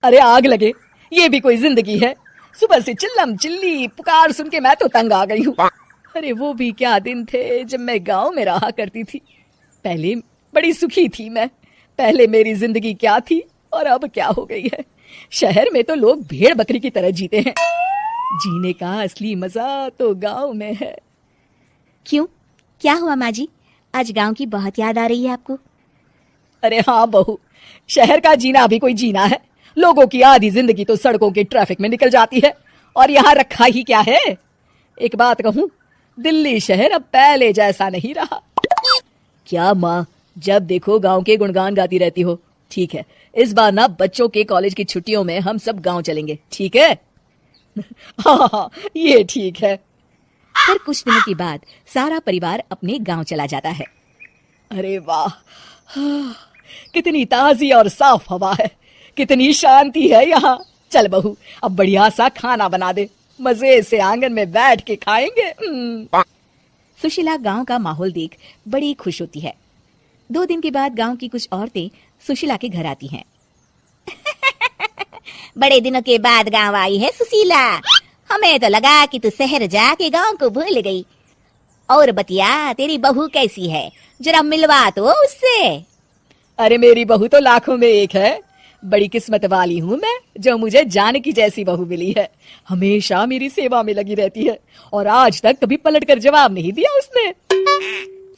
अरे आग लगे, ये भी कोई जिंदगी है। सुबह से चिल्लम चिल्ली पुकार सुन के मैं तो तंग आ गई हूँ। अरे वो भी क्या दिन थे जब मैं गांव में रहा करती थी। पहले बड़ी सुखी थी मैं। पहले मेरी जिंदगी क्या थी और अब क्या हो गई है। शहर में तो लोग भेड़ बकरी की तरह जीते हैं। जीने का असली मजा तो गांव में है। क्यों, क्या हुआ माँ जी? आज गांव की बहुत याद आ रही है आपको? अरे हाँ बहू, शहर का जीना भी कोई जीना है। लोगों की आधी जिंदगी तो सड़कों के ट्रैफिक में निकल जाती है और यहाँ रखा ही क्या है। एक बात कहूँ, दिल्ली शहर अब पहले जैसा नहीं रहा। क्या माँ, जब देखो गांव के गुणगान गाती रहती हो। ठीक है, इस बार ना बच्चों के कॉलेज की छुट्टियों में हम सब गांव चलेंगे, ठीक है? हाँ, ये ठीक है। फिर कुछ दिनों के बाद सारा परिवार अपने गांव चला जाता है। अरे वाह, कितनी ताजी और साफ हवा है, कितनी शांति है यहाँ। चल बहू, अब बढ़िया सा खाना बना दे, मजे से आंगन में बैठ के खाएंगे। सुशीला गांव का माहौल देख बड़ी खुश होती है। 2 दिन के बाद गांव की कुछ औरतें सुशीला के घर आती हैं। बड़े दिनों के बाद गांव आई है सुशीला। हमें तो लगा कि तू शहर जाके गांव को भूल गई। और बतिया, तेरी बहू कैसी है? जरा मिलवा तो उससे। अरे मेरी बहू तो लाखों में एक है। बड़ी किस्मत वाली हूँ मैं जो मुझे जानकी जैसी बहू मिली है। हमेशा मेरी सेवा में लगी रहती है और आज तक कभी पलटकर जवाब नहीं दिया उसने।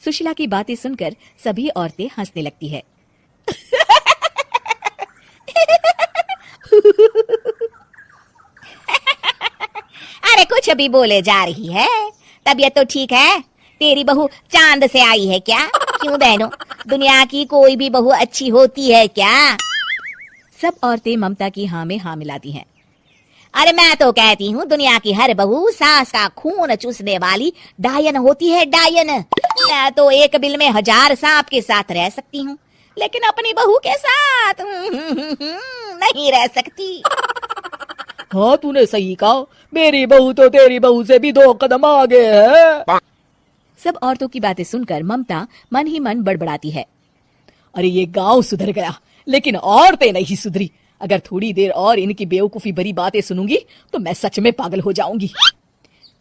सुशीला की बातें सुनकर सभी औरतें हंसने लगती है। अरे कुछ अभी बोले जा रही है। तबीयत तो ठीक है? तेरी बहू चांद से आई है क्या? क्यों बहनों, दुनिया की कोई भी बहू अच्छी होती है क्या? सब औरतें ममता की हाँ में हाँ मिलाती हैं। अरे मैं तो कहती हूँ दुनिया की हर बहू सास का खून चूसने वाली डायन होती है, डायन। मैं तो एक बिल में 1000 सांप के साथ रह सकती हूँ, लेकिन अपनी बहू के साथ नहीं रह सकती। हाँ तूने सही कहा, मेरी बहू तो तेरी बहू से भी 2 कदम आगे है। सब औरतों की बातें सुनकर ममता मन ही मन बड़बड़ाती है। अरे ये गांव सुधर गया, लेकिन औरतें नहीं सुधरी। अगर थोड़ी देर और इनकी बेवकूफी भरी बातें सुनूंगी तो मैं सच में पागल हो जाऊंगी।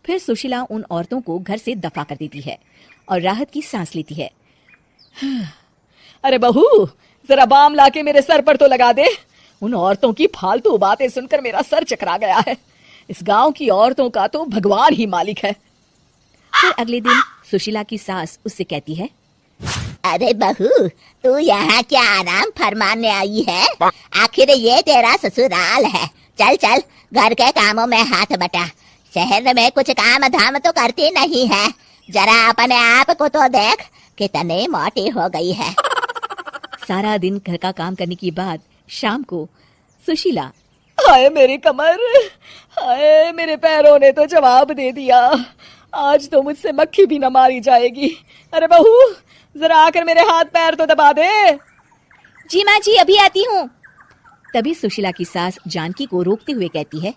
फिर सुशीला उन औरतों को घर से दफा कर देती है और राहत की सांस लेती है। अरे बहू, जरा बाम लाके मेरे सर पर तो लगा दे। उन औरतों की फालतू बातें सुनकर मेरा सर चकरा गया है। इस गांव की औरतों का तो भगवान ही मालिक है। फिर अगले दिन सुशीला की सास उससे कहती है, अरे बहू, तू यहाँ क्या आराम फरमाने आई है? आखिर ये तेरा ससुराल है। चल चल, घर के कामों में हाथ बटा। शहर में कुछ काम धाम तो करती नहीं है। जरा अपने आप को तो देख, कितनी मोटी हो गई है। सारा दिन घर का काम करने के बाद शाम को सुशीला, हाय मेरी कमर, हाय मेरे पैरों ने तो जवाब दे दिया। आज तो मुझसे मक्खी भी न मारी जाएगी। अरे बहू, जरा आकर मेरे हाथ पैर तो दबा दे। जी माँ जी, अभी आती हूँ। तभी सुशीला की सास जानकी को रोकते हुए कहती है,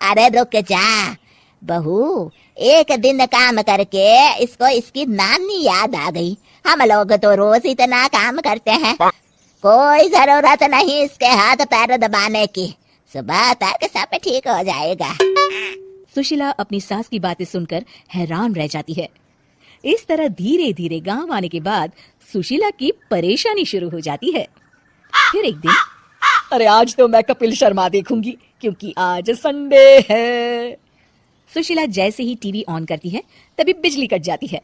अरे रुक जा बहू, एक दिन काम करके इसको इसकी नानी याद आ गई। हम लोग तो रोज इतना काम करते हैं, कोई जरूरत नहीं इसके हाथ पैर दबाने की। सुबह तक सब ठीक हो जाएगा। सुशीला अपनी सास की बातें सुनकर हैरान रह जाती है। इस तरह धीरे धीरे गांव आने के बाद सुशीला की परेशानी शुरू हो जाती है। फिर एक दिन, अरे आज तो मैं कपिल शर्मा देखूंगी क्योंकि आज संडे है। सुशीला जैसे ही टीवी ऑन करती है तभी बिजली कट जाती है।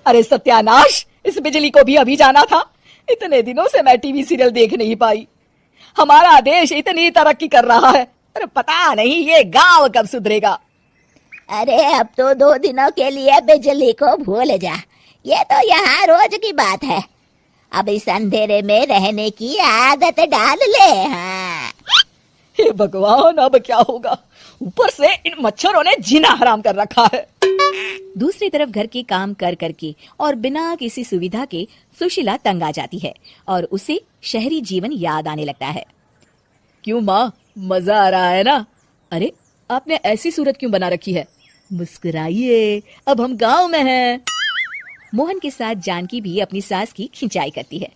अरे सत्यानाश, इस बिजली को भी अभी जाना था। इतने दिनों से मैं टीवी सीरियल देख नहीं पाई। हमारा देश इतनी तरक्की कर रहा है, अरे पता नहीं ये गांव कब सुधरेगा। अरे अब तो 2 दिनों के लिए बिजली को भूल जा, ये तो यहाँ रोज की बात है। अब इस अंधेरे में रहने की आदत डाल ले। हाँ। हे भगवान, अब क्या होगा? ऊपर से इन मच्छरों ने जीना हराम कर रखा है। दूसरी तरफ घर के काम कर करके और बिना किसी सुविधा के सुशीला तंग आ जाती है और उसे शहरी जीवन याद आने लगता है। क्यों माँ, मजा आ रहा है ना? अरे आपने ऐसी सूरत क्यों बना रखी है? मुस्कुराइए, अब हम गांव में हैं। मोहन के साथ जानकी भी अपनी सास की खिंचाई करती है।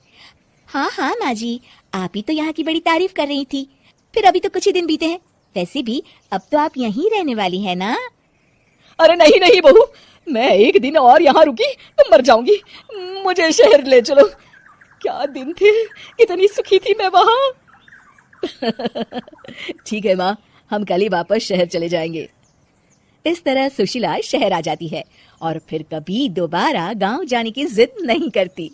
हाँ हाँ माँ जी, आप ही तो यहाँ की बड़ी तारीफ कर रही थी। फिर अभी तो कुछ ही दिन बीते हैं। वैसे भी अब तो आप यहीं रहने वाली है ना? अरे नहीं नहीं बहू, मैं एक दिन और यहाँ रुकी तो मर जाऊंगी। मुझे शहर ले चलो। क्या दिन थे, कितनी सुखी थी मैं वहां। ठीक है माँ, हम कल ही वापस शहर चले जाएंगे। इस तरह सुशीला शहर आ जाती है और फिर कभी दोबारा गांव जाने की जिद नहीं करती।